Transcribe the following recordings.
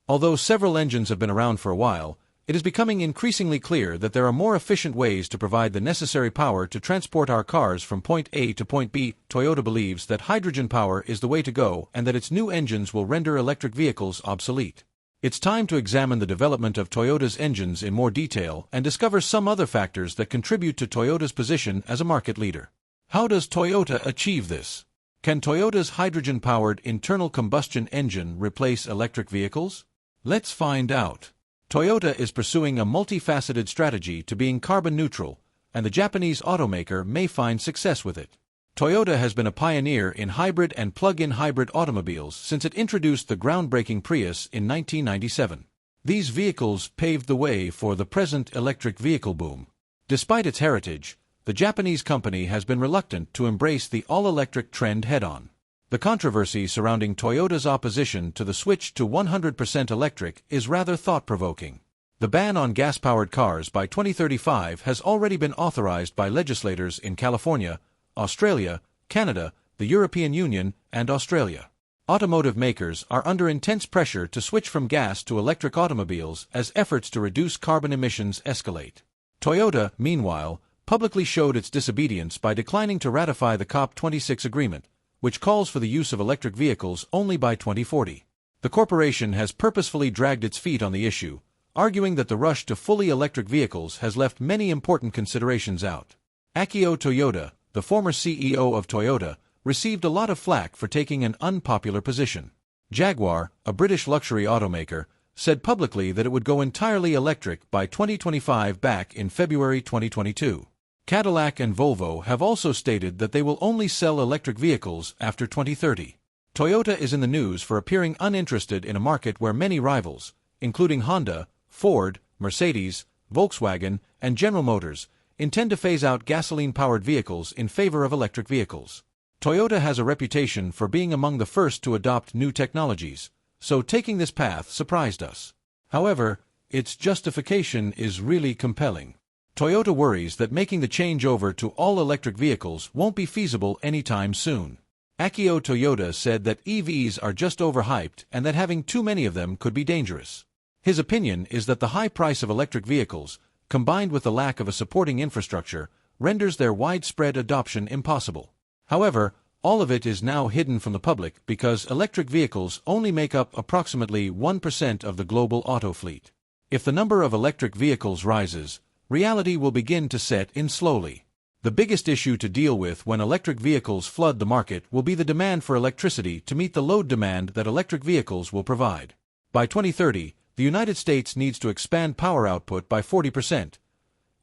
Although several engines have been around for a while, it is becoming increasingly clear that there are more efficient ways to provide the necessary power to transport our cars from point A to point B. Toyota believes that hydrogen power is the way to go and that its new engines will render electric vehicles obsolete. It's time to examine the development of Toyota's engines in more detail and discover some other factors that contribute to Toyota's position as a market leader. How does Toyota achieve this? Can Toyota's hydrogen-powered internal combustion engine replace electric vehicles? Let's find out. Toyota is pursuing a multifaceted strategy to being carbon neutral, and the Japanese automaker may find success with it. Toyota has been a pioneer in hybrid and plug-in hybrid automobiles since it introduced the groundbreaking Prius in 1997. These vehicles paved the way for the present electric vehicle boom. Despite its heritage, the Japanese company has been reluctant to embrace the all-electric trend head-on. The controversy surrounding Toyota's opposition to the switch to 100% electric is rather thought-provoking. The ban on gas-powered cars by 2035 has already been authorized by legislators in California, Australia, Canada, the European Union, and Australia. Automotive makers are under intense pressure to switch from gas to electric automobiles as efforts to reduce carbon emissions escalate. Toyota, meanwhile, publicly showed its disobedience by declining to ratify the COP26 agreement, which calls for the use of electric vehicles only by 2040. The corporation has purposefully dragged its feet on the issue, arguing that the rush to fully electric vehicles has left many important considerations out. Akio Toyoda, the former CEO of Toyota, received a lot of flack for taking an unpopular position. Jaguar, a British luxury automaker, said publicly that it would go entirely electric by 2025 back in February 2022. Cadillac and Volvo have also stated that they will only sell electric vehicles after 2030. Toyota is in the news for appearing uninterested in a market where many rivals, including Honda, Ford, Mercedes, Volkswagen, and General Motors, intend to phase out gasoline-powered vehicles in favor of electric vehicles. Toyota has a reputation for being among the first to adopt new technologies, so taking this path surprised us. However, its justification is really compelling. Toyota worries that making the change over to all-electric vehicles won't be feasible anytime soon. Akio Toyoda said that EVs are just overhyped and that having too many of them could be dangerous. His opinion is that the high price of electric vehicles, combined with the lack of a supporting infrastructure, renders their widespread adoption impossible. However, all of it is now hidden from the public because electric vehicles only make up approximately 1% of the global auto fleet. If the number of electric vehicles rises, reality will begin to set in slowly. The biggest issue to deal with when electric vehicles flood the market will be the demand for electricity to meet the load demand that electric vehicles will provide. By 2030, the United States needs to expand power output by 40%.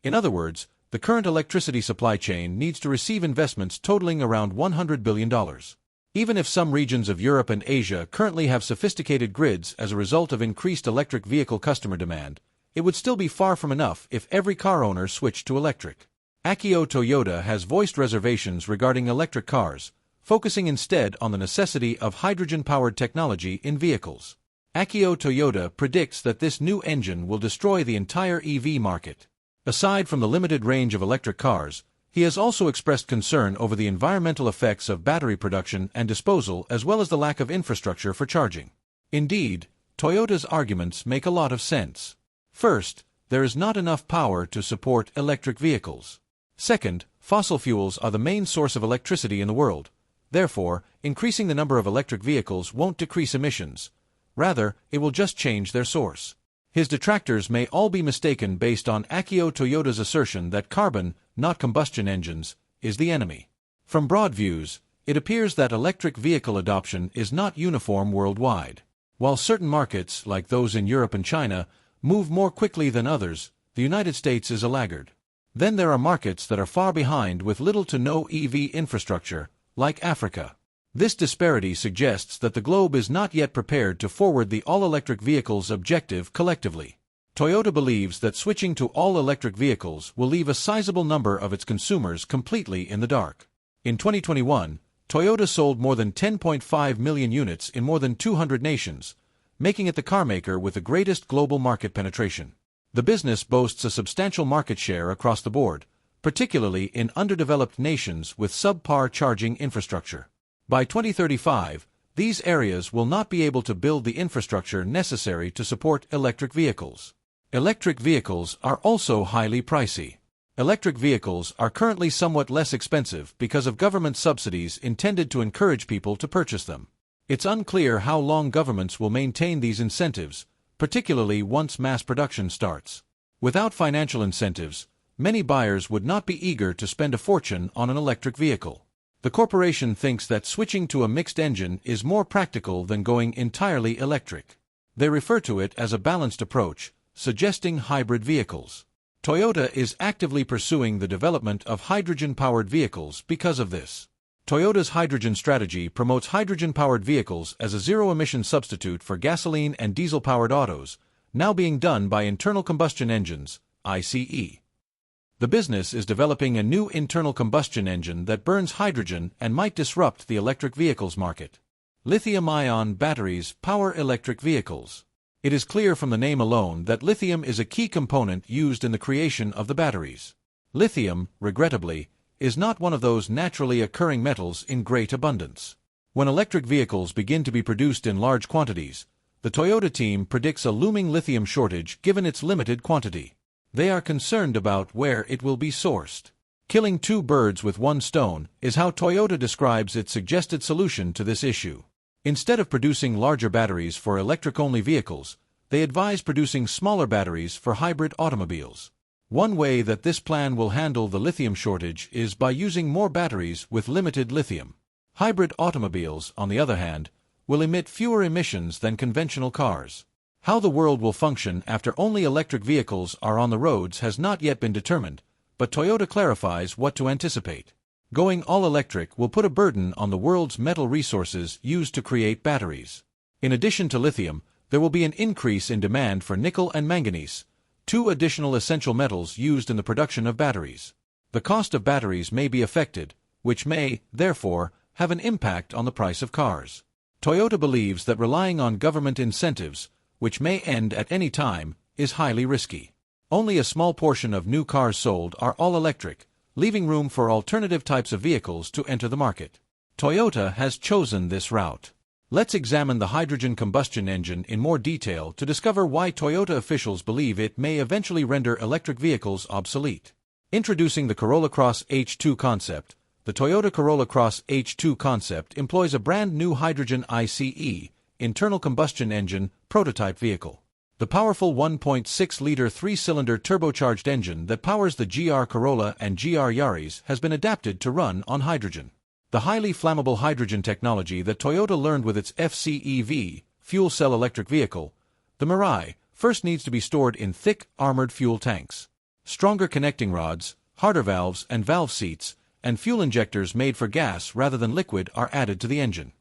In other words, the current electricity supply chain needs to receive investments totaling around $100 billion. Even if some regions of Europe and Asia currently have sophisticated grids as a result of increased electric vehicle customer demand, it would still be far from enough if every car owner switched to electric. Akio Toyoda has voiced reservations regarding electric cars, focusing instead on the necessity of hydrogen-powered technology in vehicles. Akio Toyoda predicts that this new engine will destroy the entire EV market. Aside from the limited range of electric cars, he has also expressed concern over the environmental effects of battery production and disposal as well as the lack of infrastructure for charging. Indeed, Toyota's arguments make a lot of sense. First, there is not enough power to support electric vehicles. Second, fossil fuels are the main source of electricity in the world. Therefore, increasing the number of electric vehicles won't decrease emissions. Rather, it will just change their source. His detractors may all be mistaken based on Akio Toyoda's assertion that carbon, not combustion engines, is the enemy. From broad views, it appears that electric vehicle adoption is not uniform worldwide. While certain markets, like those in Europe and China, move more quickly than others, the United States is a laggard. Then there are markets that are far behind with little to no EV infrastructure, like Africa. This disparity suggests that the globe is not yet prepared to forward the all-electric vehicles objective collectively. Toyota believes that switching to all-electric vehicles will leave a sizable number of its consumers completely in the dark. In 2021, Toyota sold more than 10.5 million units in more than 200 nations, making it the carmaker with the greatest global market penetration. The business boasts a substantial market share across the board, particularly in underdeveloped nations with subpar charging infrastructure. By 2035, These areas will not be able to build the infrastructure necessary to support electric vehicles. Electric vehicles are also highly pricey. Electric vehicles are currently somewhat less expensive because of government subsidies intended to encourage people to purchase them. It's unclear how long governments will maintain these incentives, particularly once mass production starts. Without financial incentives, many buyers would not be eager to spend a fortune on an electric vehicle. The corporation thinks that switching to a mixed engine is more practical than going entirely electric. They refer to it as a balanced approach, suggesting hybrid vehicles. Toyota is actively pursuing the development of hydrogen-powered vehicles because of this. Toyota's hydrogen strategy promotes hydrogen-powered vehicles as a zero-emission substitute for gasoline and diesel-powered autos, now being done by internal combustion engines, ICE. The business is developing a new internal combustion engine that burns hydrogen and might disrupt the electric vehicles market. Lithium-ion batteries power electric vehicles. It is clear from the name alone that lithium is a key component used in the creation of the batteries. Lithium, regrettably, is not one of those naturally occurring metals in great abundance. When electric vehicles begin to be produced in large quantities, the Toyota team predicts a looming lithium shortage given its limited quantity. They are concerned about where it will be sourced. Killing two birds with one stone is how Toyota describes its suggested solution to this issue. Instead of producing larger batteries for electric-only vehicles, they advise producing smaller batteries for hybrid automobiles. One way that this plan will handle the lithium shortage is by using more batteries with limited lithium. Hybrid automobiles, on the other hand, will emit fewer emissions than conventional cars. How the world will function after only electric vehicles are on the roads has not yet been determined, but Toyota clarifies what to anticipate. Going all-electric will put a burden on the world's metal resources used to create batteries. In addition to lithium, there will be an increase in demand for nickel and manganese, two additional essential metals used in the production of batteries. The cost of batteries may be affected, which may, therefore, have an impact on the price of cars. Toyota believes that relying on government incentives, which may end at any time, is highly risky. Only a small portion of new cars sold are all-electric, leaving room for alternative types of vehicles to enter the market. Toyota has chosen this route. Let's examine the hydrogen combustion engine in more detail to discover why Toyota officials believe it may eventually render electric vehicles obsolete. Introducing the Corolla Cross H2 concept, the Toyota Corolla Cross H2 concept employs a brand new hydrogen ICE, internal combustion engine, prototype vehicle. The powerful 1.6-liter three-cylinder turbocharged engine that powers the GR Corolla and GR Yaris has been adapted to run on hydrogen. The highly flammable hydrogen technology that Toyota learned with its FCEV, fuel cell electric vehicle, the Mirai, first needs to be stored in thick, armored fuel tanks. Stronger connecting rods, harder valves and valve seats, and fuel injectors made for gas rather than liquid are added to the engine.